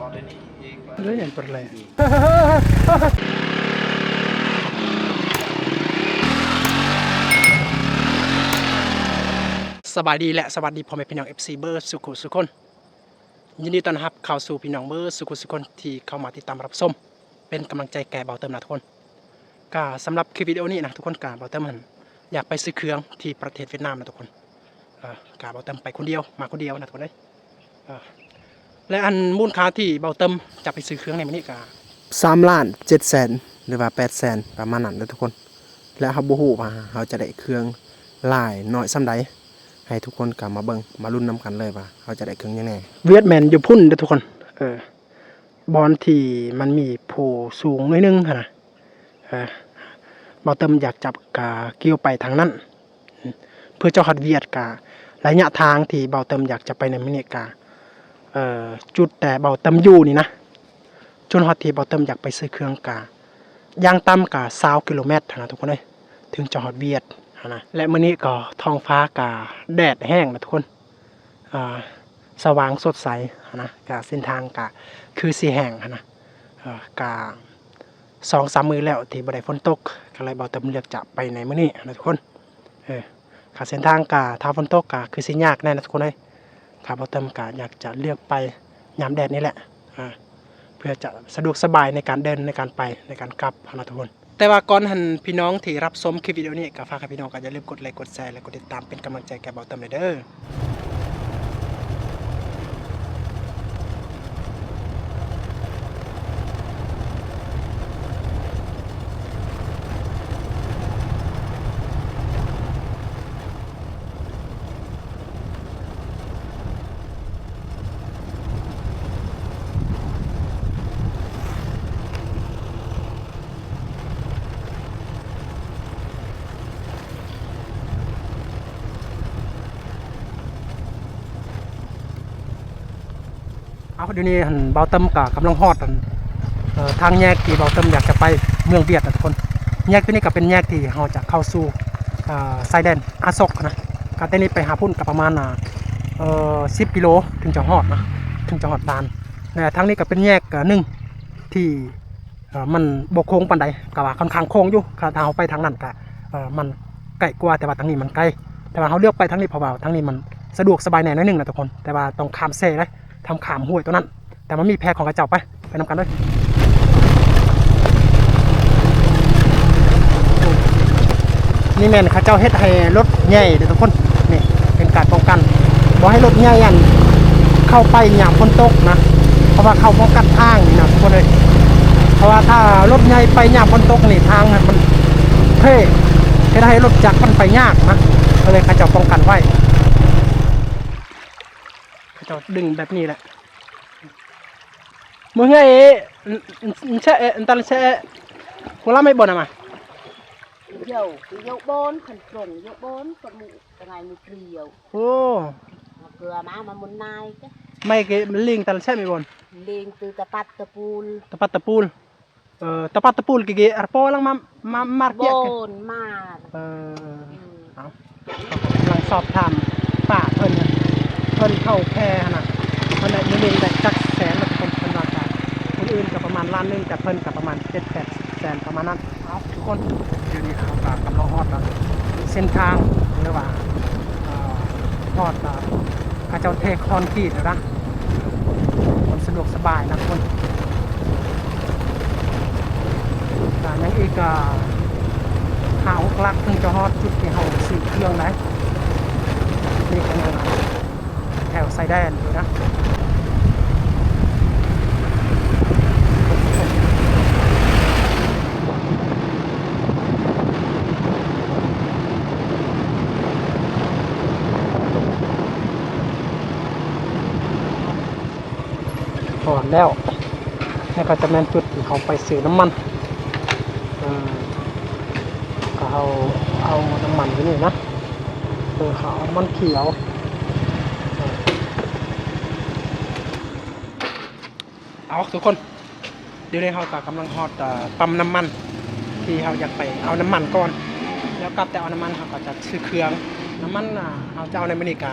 เรื่องอย่างเป็นไรสบายดีและสวัสดีพ่อแม่พี่น้อง FC เบอร์สุขุสุคนยินดีต้อนรับเข้าสู่พี่น้องเบอร์สุขุสุคนที่เข้ามาติดตามรับชมเป็นกำลังใจแก่เบาเติมนะทุกคนก็สำหรับคลิปวิดีโอนี้นะทุกคนกาเบาเติมอยากไปซื้อเครื่องที่ประเทศเวียดนามนะทุกคนกาเบาเติมไปคนเดียวมาคนเดียวนะทุกคนเลยและอันมูลค่าที่เบาเติมจะไปซื้อเครื่องในมื้อนี้ก็3,700,000หรือว่า800,000ประมาณนั้นนะทุกคนและเฮาบ่ฮู้ว่าเฮาจะได้เครื่องหลายน้อยส่ำใดให้ทุกคนกลับมาเบิ่งมาลุ้นนำกันเลยว่าเขาจะได้เครื่องยังไงเวียดแมนอยู่พุ่นเด้อทุกคนบอลที่มันมีโผล่สูงนิดนึงนะบอลเติมอยากจับกาเกี่ยวไปทางนั้นเพื่อเจ้าฮัดเวียดการะยะทางที่บอลเติมอยากจะไปในมิเนกาจุดแต่บอลเติมอยู่นี่นะจนฮอดที่บอลเติมอยากไปซื้อเครื่องกาย่างต่ำกา20 กิโลเมตรนะทุกคนเลยถึงเจ้าฮัดเวียดนะและมื้อนี้ก็ท้องฟ้ากาแดดแห้งนะทุกคนสว่างสดใสนะกาเส้นทางกาคือสีแห้งนะกา2-3 มื้อแล้วที่บ่ได้ฝนตกก็เลยบ่เติมเลือกจะไปในมื้อนี้นะทุกคนกาเส้นทางกาถ้าฝนตกกาคือสิยากแน่นะทุกคนเอ้ยกาบ่เติมกาอยากจะเลือกไปยามแดดนี่แหละเพื่อจะสะดวกสบายในการเดินในการไปในการกลับนะทุกคนแต่ว่าก่อนหันพี่น้องที่รับชมคลิปวิดีโอนี้ก็ฝากให้พี่น้องก็อย่าลืมกดไลค์กดแชร์และกดติดตามเป็นกำลังใจแก่เบาเติมเลยเด้อเดี๋ยวนี้เบาเติมกับกำลังฮอดทางแยกที่เบาเติมอยากจะไปเมืองเวียดนะทุกคนแยกตัวนี้ก็เป็นแยกที่เราจะเข้าสู่ชายแดนอาซอกนะการเต้นนี้ไปหาพุ่นกับประมาณ10 กิโลถึงจะฮอดนะถึงจะฮอดด่านทางนี้ก็เป็นแยกหนึ่งที่มันบกโค้งปานใดก็ว่าค่อนข้างโค้งอยู่ถ้าเราไปทางนั้นก็มันใกล้กว่าแต่ว่าทางนี้มันไกลแต่ว่าเราเลือกไปทางนี้เพราะว่าทางนี้มันสะดวกสบายแน่นิดนึงนะทุกคนแต่ว่าต้องข้ามเซ่เลยทำขามห้วยตัวนั้นแต่มันมีแพของกระเจ้าไปนำกันเลยนี่แม่นข้าเจ้าเฮ็ดให้รถใหญ่เด้อทุกคนนี่เป็นการป้องกันบ่ให้รถใหญ่อันเข้าไปยามฝนตกนะเพราะว่าเข้าป้องกันทางนี่นะทุกคนเลยเพราะว่าถ้ารถใหญ่ไปยามฝนตกนี่ทางมันเพ่เฮ็ดให้รถจักรมันไปยากนะก็เลยข้าเจ้าป้องกันไว้จะดึงแบบนี้แหละมึงไงใช่ตอนใช่หัวเราไม่บ่นอะมาdầu dầu bón khẩn trùng dầu bón còn mụ ngày một liều โอ้ cửa mà muốn nai cái ไม่เกมันลิงตอนใช่ไม่บ่น liền từ tập bắt tập pul ตะปัดตะปูลตะปัดตะปูลกี่อาร์โป้ลังมาร์เก็ต bón mà เอากำลังสอบถามป่าเพิ่นเข้าแพร่นะเพิ่นได้1 ได้จักแสนละคนเพิ่นว่ากันคนอื่นก็ประมาณ1 ล้านแต่เพิ่นก็ประมาณ7-8 แสนประมาณนั้นเอาทุกคนเดี๋ยวนี้เขาก็กำลังฮอดแล้วเส้นทางหรือว่าฮอดข้าเจ้าเทคอนกรีตนะมันสะดวกสบายนะทุกคนยังอีก5-6 ลักถึงจะฮอดจุดที่เขาซื้อเครื่องได้นี่ก็ยังแถวไซแดนอยู่นะก่อนแล้วนี่ก็จะแม่นจุดที่เขาไปซื้อน้ำมันก็เอาน้ำมันที่นี่นะเขาเอามันเขียวเอาทุกคนเดี๋ยวนี้เขากำลังฮอดปั๊มน้ำมันที่เขาอยากไปเอาน้ำมันก่อนแล้วกลับแต่เอาน้ำมันเขาก็จะซื้อเครื่องน้ำมันเขาจะเอาในมินิกา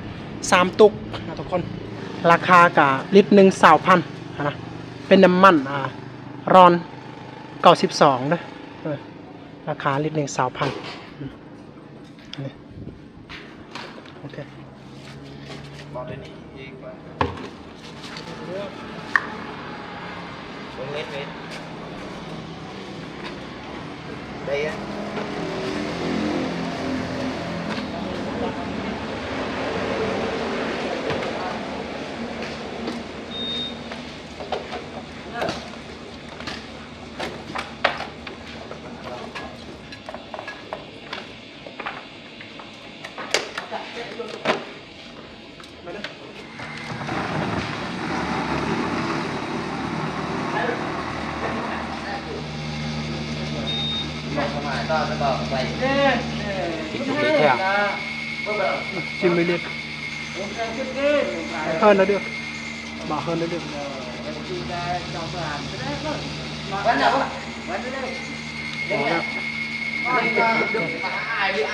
3 ตุกนะทุกคนราคากะลิตร 1 20,000 นะเป็นน้ำมันรอน92นะราคาลิตรหนึ่ง2,000โอเคบอกได้นี่อีกว่าลงเม็ดได้อะก็จะบอกไปชิมไปเรื่อยเฮิร์นแล้วเดือบอกเฮิร์นแล้วเดือวันไหนวะวันนี้เลยเดี๋ยว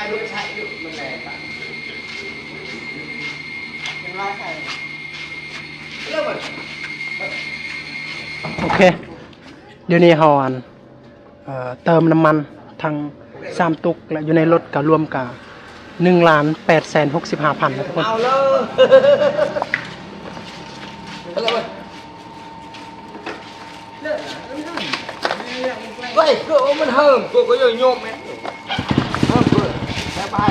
ai đuổi chạy được mình này cả mình lo chạy lâu rồi โอเคเดี๋ยวนี้ฮอนเติมน้ำมันทาง3ตุกและอยู่ในรถก็รวมกับ1,865,000นะทุกคน เอาเลยvậy cỡ mình hờm cô có nhiều nhôm ấy hờm cỡ xe bài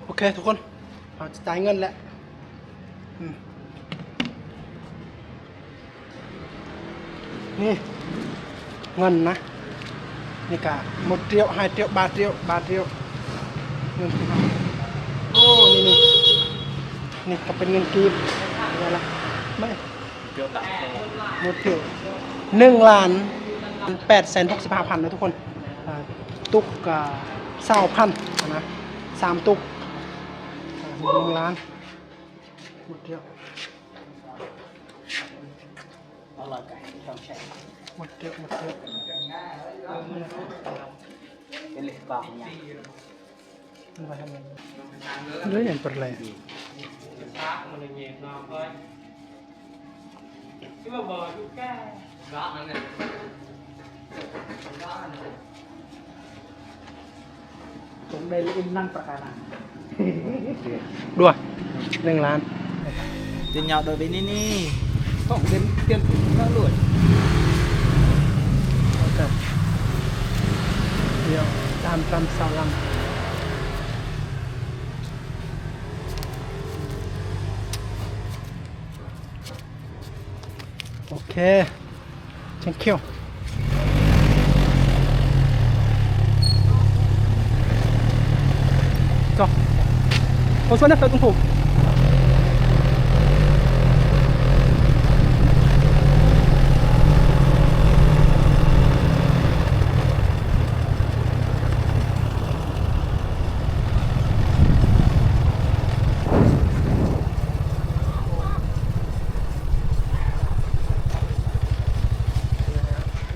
โอเคทุกคนเราจะจ่ายเงินแล้วนี่เงินนะนี่กะ1 triệu 2 triệu 3 triệu 3 triệu เงินโอ้นี่ก็เป็นเงินกีบอะไรล่ะไม่1 triệu 1,865,000นะทุกคนตุก20,000นะ3ตุก1 ล้าน1 triệu 1 triệu 1 triệu cái lịch cọc nha đấy là bật lẻ cũng đây là in năng prakana đùa 1 ล้าน tiền nhau đợi bên ini không đến tiền nó lùi เดี๋ยวตามตามสาวลำโอเค thank you ก็ผมช่วยนะเฟิร์สคุณผม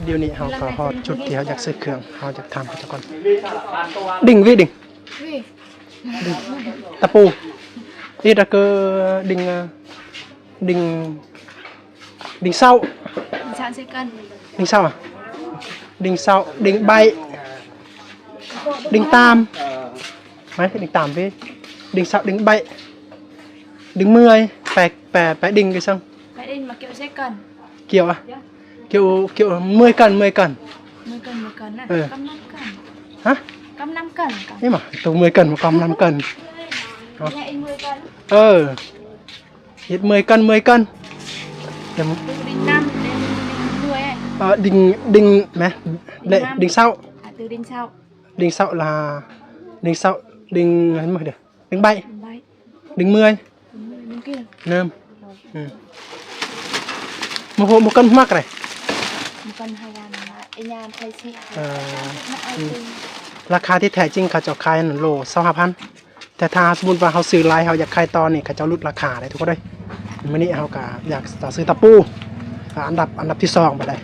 เดี๋ยวนี้เราก็ฮอดจุดที่เราอยากซื้อเครื่องเราอยากทำกันก่อนดิ่งวิดิ่งตะปูนี่ตะเกอดิ่งดิ่งดิ่งเศร้า Sẵn sẽ cân ดิ่งเศร้าดิ่งเศร้าดิ่งใบดิ่งตามไหมดิ่งตามพี่ดิ่งเศร้าดิ่งใบดิ่งเมื่อยแปะดิ่งcái xong Phải đi mà kiểu sẽ cân เกี่ยวà kiểu 10 cân 10 cân 10 cân 10 cân กันนะ เออ กำน้ำกัน ฮะ กำน้ำกันกัน นี่มาตัวมือกันมากำลำกัน แย่ไอ้มือกัน เออเฮ็ดมือกันเดี๋ยว ดึงดิ้งน้ำดึงด้วย ดิ่งไหมเละดิ่งเศร้า từ đinh sau ดิ่งเศร้าlàดิ่งเศร้าดิ่งอะไรมาเดี๋ยวดิ่งใบ bay ดิ่งมือ bên kia เนิ่มมาโหมากันมากเลย một cân 2 ngàn ai nhàn thay xe ราคาที่แท้จริงเขาจะขายนั่นโล25,000แต่ถ้าสมมุติว่าเขาซื้อหลายเขาอยากขายตอนนี่เขาจะลดราคาได้ทุกคนเลยมื้อนี้เขาก็อยากจะซื้อตะปูอันดับที่2ไปได้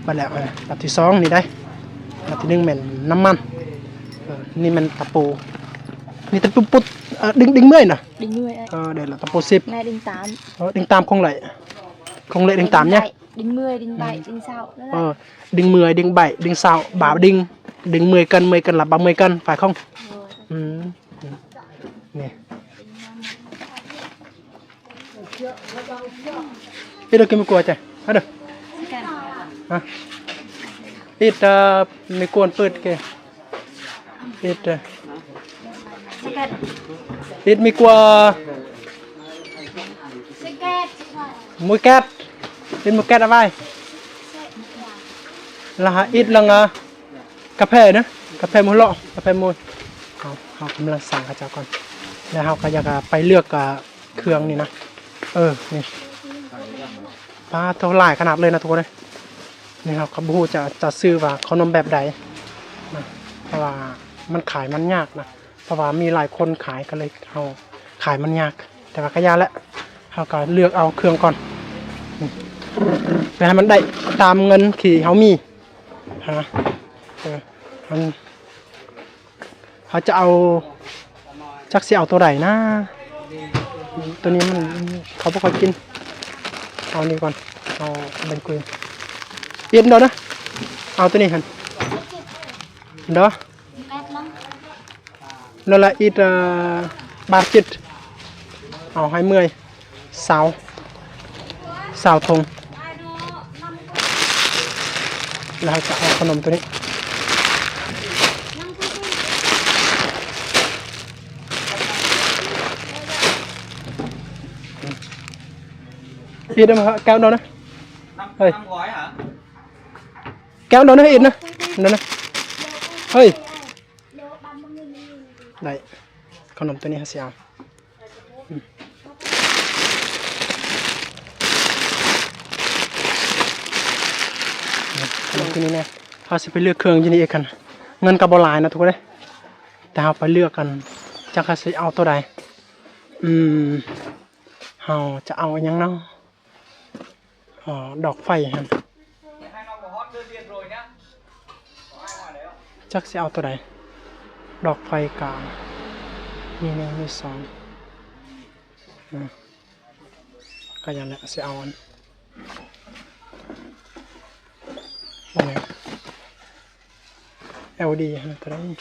ไปแล้วอันดับที่2นี่ได้อันดับที่1แม่นน้ำมันนี่มันตะปูนี่ตะปูปุ๊ดดึงเมื่อยน่ะ đinh mươi เดี๋ยวเราตะปู10 này đinh 8 ดึงตามคงไหลดึงตามเนี่ย đinh 10 đinh 7 đinh sau đó là ดึงมือดึงใบดึงเสาบ่าวดึงมือกันหลับบ่มือกันฝ่ายข้องนี่ít được cái mực cua chạy hết được à ít mực cuốn bớt kìa ít ít mực cua mũi két ít mũi két là vai là ít là cà phê nữa cà phê môi lọ cà phê môi họกำลังสั่งกระเจ้าก่อนแล้วเขาก็อยากไปเลือกเครื่องนี่นะนี่ปลาเท่าหลายขนาดเลยนะทุกคนเลยนี่ครับเขาบูจะซื้อว่าขนมแบบใดนะเพราะว่ามันขายมันยากนะเพราะว่ามีหลายคนขายก็เลยเขาขายมันยากแต่ว่าก็ยากแล้วเขาก็เลือกเอาเครื่องก่อนไปให้มันได้ตามเงินที่เขามีฮะมันเขาจะเอาจักสิเอาตัวไหนนะตัวนี้มันเขาไม่ค่อยกินเอานี่ก่อนเอาเป็นกุยเย็นเด้อนะเอาตัวนี้หันเด้อแล้วละอีกบาทจิตเอาให้เมื่อยสาวทงแล้วจะเอาขนมตัวนี้ít mà kéo đâu nữa ơi kéo đâu nữa ít nữa nữa nữa ơi đây con nằm tôi này xèo con nằm tôi này nè họ sẽไปเลือกเครื่องที่นี่กันเงินกับบอลลายนะทุกคนเลยแต่เราไปเลือกกันจะเขาจะเอาตัวใดเราจะเอาอย่างนั้นดอกไฟฮะจักสิเอาตัวใดดอกไฟกลางมีหนึ่งมีสองก็ยังแหละสิเอาอันอะไร LD ฮะตัวนี้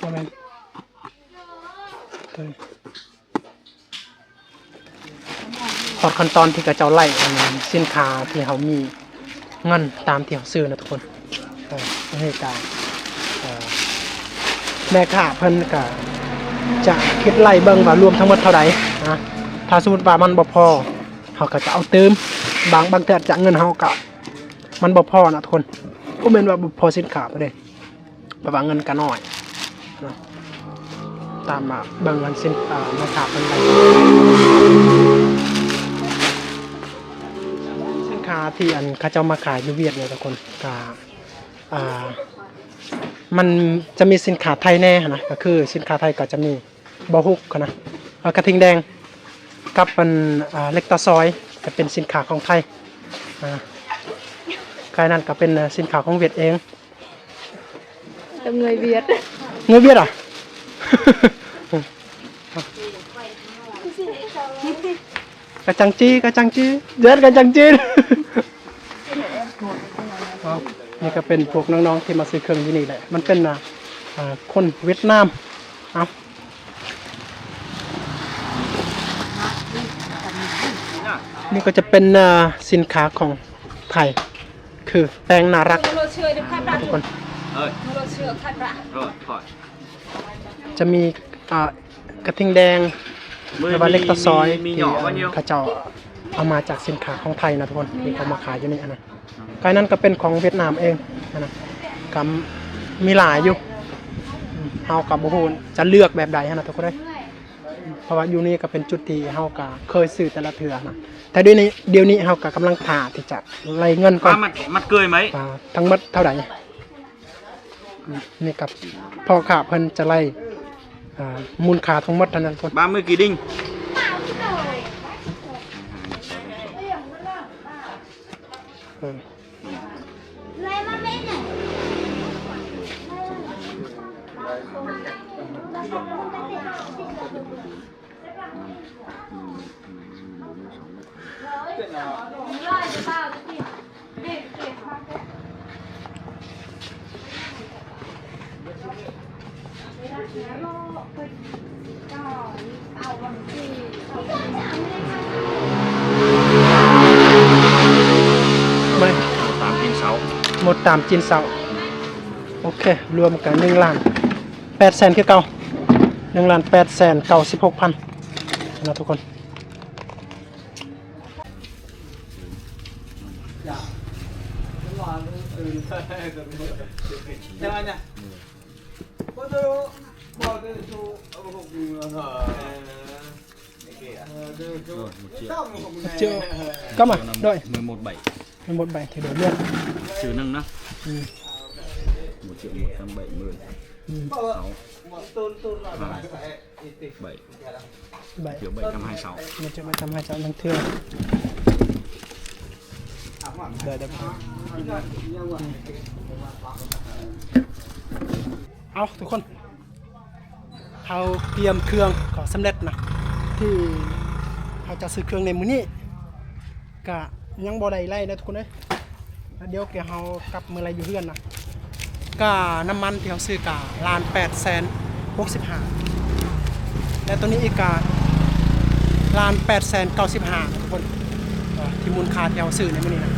อะไรตัวนี้พอขั้นตอนที่กระเจ้าไล่สินค้าที่เขามีเงินตามที่เขาซื้อนะทุกคนให้การแม่ค้าเพิ่นก็จะคิดไล่เบิ่งว่ารวมทั้งหมดเท่าไหร่นะถ้าสมมติว่ามันบ่พอเขาก็จะเอาเติมบางเทื่อจากเงินเขาก็มันบ่พอนะทุกคนก็เป็นว่าบ่พอสินค้าไปเลยเพราะว่าเงินก็น้อยนะตามมาเบิ่งเงินสินแม่ค้าเพิ่นไล่ที่อันเขาเจ้ามาขายอยู่เวียดเนี่ยทุกคนมันจะมีสินค้าไทยแน่นะก็คือสินค้าไทยก็จะมีบะฮุกนะกระทิงแดงกับเป็นเล็กตาซอยจะเป็นสินค้าของไทยกายนั้นก็เป็นสินค้าของเวียดเองngười Việt อ่ะ กระจังจีเด็ดกระจังจีนี่ก็เป็นพวกน้องๆที่มาซื้อเครื่องที่นี่แหละมันเป็นคนเวียดนามนี่ก็จะเป็นสินค้าของ ไทย คือแปลงน่ารัก Nó chơi được khát ra ทุกคน ơi Nó chơi khát ra rồi khỏi จะมีกระทิงแดงหรือว่าเล็กตะซอยที่เขาเจ้าเอามาจากสินค้าของไทยนะทุกคนที่เขามาขายอยู่นี่นะไก่นั้นก็เป็นของเวียดนามเองนะก็มีหลายอยู่เฮากับบ่ฮู้จะเลือกแบบใดนะทุกคนเด้ยเพราะว่าอยู่นี่ก็เป็นจุดที่เฮาก็เคยซื้อแต่ละเทื่อนะแต่เดี๋ยวนี้เฮาก็กำลังหาที่จะไล่เงินก่อน ba mặt cười mấy ว่าทั้งหมดเท่าไหร่นี่กับพ่อค้าเพิ่นจะไล่มูลค่าทั้งหมดเท่านั้นคน 30 kỳ đinh เออ ไม่ 8 kỳ 6 หมดตามจีนเสาโอเค รวมกัน1,800,000คือเก่า1,896,000นะทุกคนเจ้าก็มาด้วย 11 7 มันหมดใบที่เดือดเลือด trừ nâng đó อืม 1.170 อืม 6 7 ใบ triệu 726 มันจะมาทำให้เจ้านังเทื่อเดี๋ยวเอาทุกคนเขาเตรียมเครื่องก็สำเร็จนะที่เขาจะซื้อเครื่องในมื้อนี้ก็ยังบ่ได้ไล่นะทุกคนเอ้ยแล้วเดี๋ยวเฮากลับมื้อไรอยู่เฮือนนะก็น้ำมันที่เขาซื้อกะ1,865,000และตัวนี้อีกกะ1,895,000ทุกคนที่มูลค่าที่เขาซื้อในมื้อนี้นะ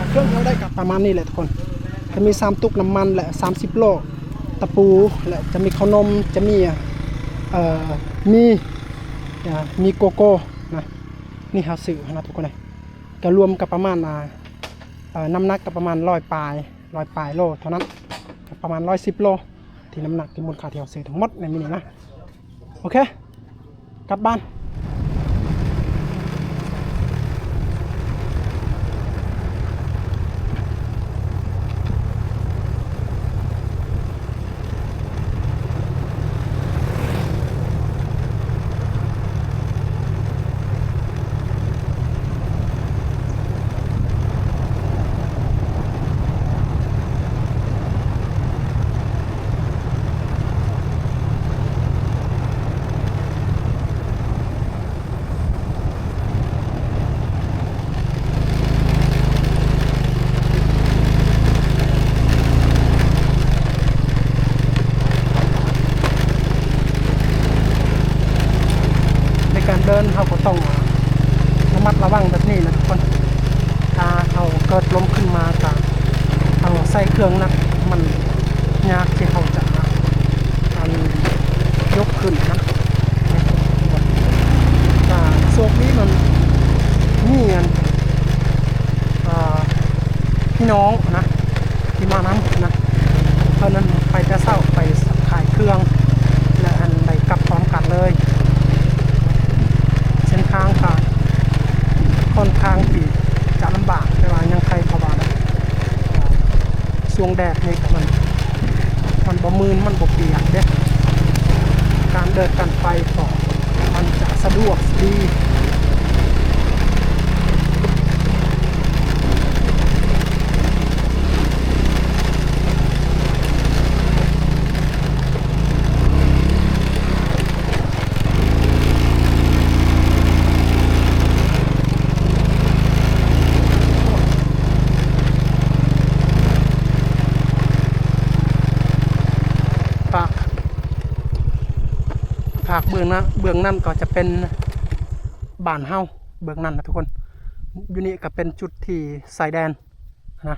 เครื่องเขาได้กับประมาณนี้แหละทุกคนจะมี3ตุกน้ำมันและ30โลตะปูและจะมีขนมจะมีมีโกโก้นะนี่เขาซื้อนะทุกคนเลยก็รวมกับประมาณน้ำหนักกับประมาณ100 ปลายโลเท่านั้นประมาณ110 โลที่น้ำหนักที่มูลค่าที่เขาซื้อทั้งหมดในมินินะโอเคกลับบ้านการเดินเขาก็ต้องระมัดระวังแบบนี้นะทุกคนถ้าเขาเกิดล้มขึ้นมาก็เอาใส่เครื่องนักมันยากที่เขาจะยกขึ้นนะโซกนี้มันนี่พี่น้องนะที่มาน้ำนะเพราะนั้นไปจะเศร้าไปขายเครื่องและอันใดกลับพร้อมกันเลยเส้นทางค่ะค่อนข้างที่จะลำบากแต่ว่ายังใครเขาว่านะช่วงแดดนี่มันบ่มืนมันบ่เปียกเด้การเดินกันไปก็มันจะสะดวกดีภาคเบื้องนั้นก็จะเป็นบ้านเฮาเบื้องนั้นนะทุกคน อยู่นี่ก็เป็นจุดที่สายแดนนะ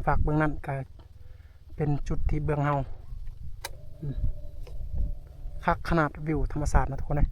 ฝากเบื้องนั้นก็เป็นจุดที่เบื้องเฮาคักขนาดวิวธรรมศาสตร์นะทุกคนเลย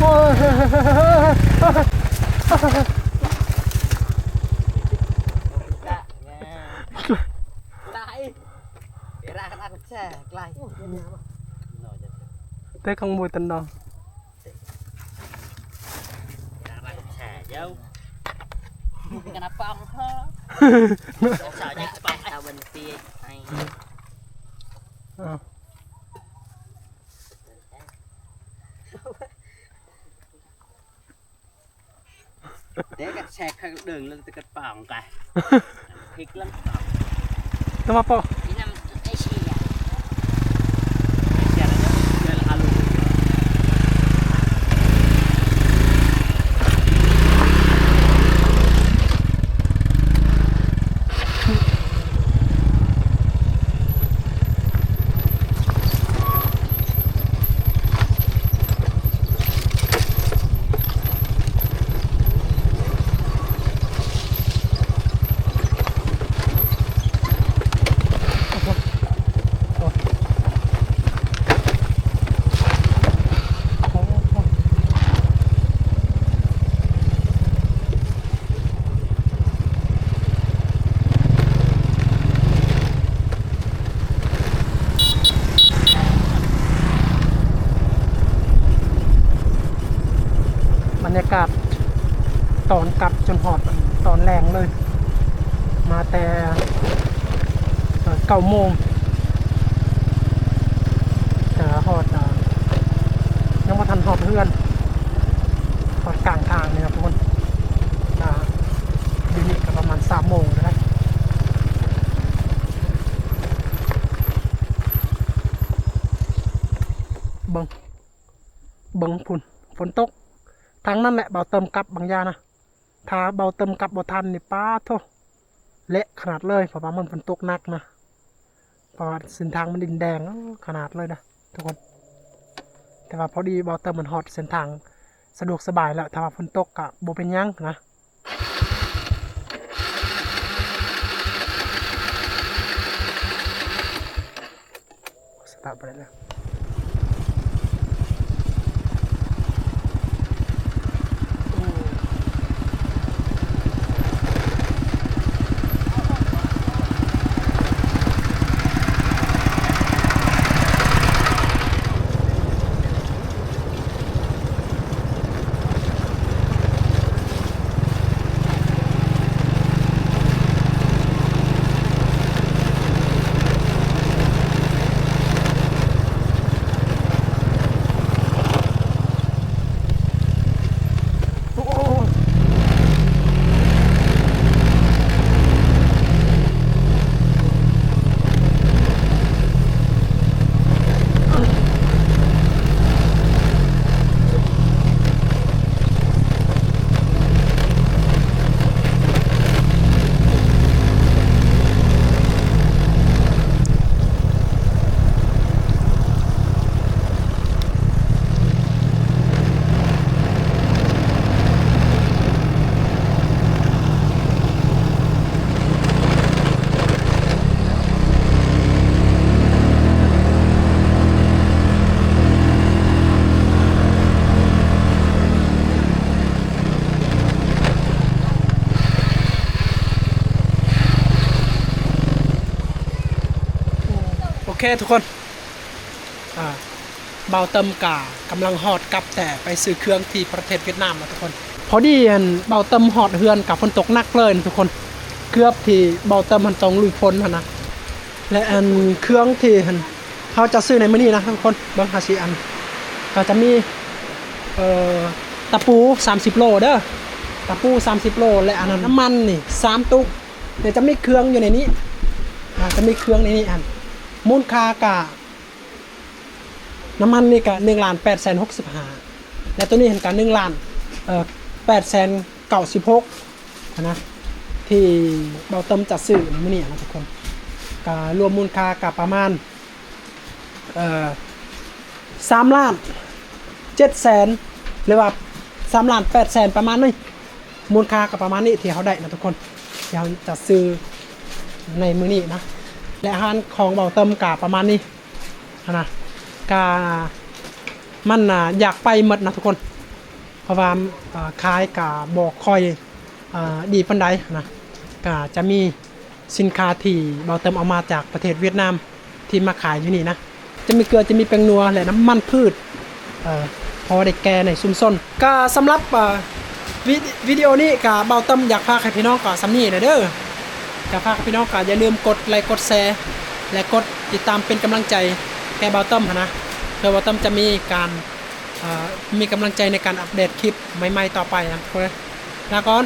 โอ้ยเต้ขโมยตันดอง Kenapa engkau? Soalnya sepang benci. Để các xe khai đường lên từ cái phòng cả. Thịt lắm. Tama po. Đi nằm ai xì à? Xe là chơi là alo.บรรยากาศตอนกลับจนหอดตอนแรงเลย มาแต่9 โมงแต่หอดยังไม่ทันหอดเพื่อนหอดกลางทางเลยครับทุกคนอยู่นี่ก็ประมาณ3 โมงแล้วเบิ้งฝนตกทางนั้นแหละเบาเติมกลับบางยานะถ้าเบาเติมกลับบ่ทันนี่ป้าโธ่เละขนาดเลยเพราะว่ามันฝนตกหนักนะเพราะว่าเส้นทางมันดินแดงขนาดเลยนะทุกคนแต่ว่าพอดีเบาเติมมันฮอดเส้นทางสะดวกสบายแล้วถ้าว่าฝนตกก็บ่เป็นหยังนะสตาร์ทไปแล้ว เคทุกคนเบาเติมกากำลังฮอดกลับแต่ไปซื้อเครื่องที่ประเทศเวียดนามนะทุกคนพอดีเบาเติมฮอดเฮือนกับฝนตกหนักเลยนะทุกคนเกือบที่เบาเติมมันต้องลุยฝนนะและเครื่องที่เขาจะซื้อในมื้อนี้นะทุกคนเบิ่งหาสิก็จะมีตะปู30 โลเด้อตะปู30 โลและอันนั้นน้ำมันนี่3 ตุกเดี๋ยวจะมีเครื่องอยู่ในนี้จะมีเครื่องในนี้มูลค่ากะน้ำมันนี่กะ1,865,000และตัวนี้เห็นกัน1,896,000นะที่เบาเติมจัดซื้อในมื้อนี้นะทุกคนก็รวมมูลค่ากับประมาณ3,700,000หรือว่า3,800,000ประมาณนี้มูลค่ากับประมาณนี้ที่เขาได้นะทุกคนเดี๋ยวจัดซื้อในมื้อนี้นะและอาหารของเบาเติมกับประมาณนี้นะกามันอยากไปหมดนะทุกคนเพราะว่าขายกาบอกคอยดีปานใดนะกาจะมีสินค้าที่เบาเติมเอามาจากประเทศเวียดนามที่มาขายอยู่นี่นะจะมีเกลือจะมีแป้งนัวและน้ำมันพืชพอได้แก่ในซุ่มซ่นก็สำหรับวิดีโอนี้กาเบาเติมอยากพาให้พี่น้องก็สำนีนะเด้ออยากพาพี่น้องก็อย่าลืมกดไลค์กดแชร์และกดติดตามเป็นกำลังใจแกเบาเติมนะเพื่อเบาเติมจะมีการมีกำลังใจในการอัปเดตคลิปใหม่ๆต่อไปนะทุกคนลาก่อน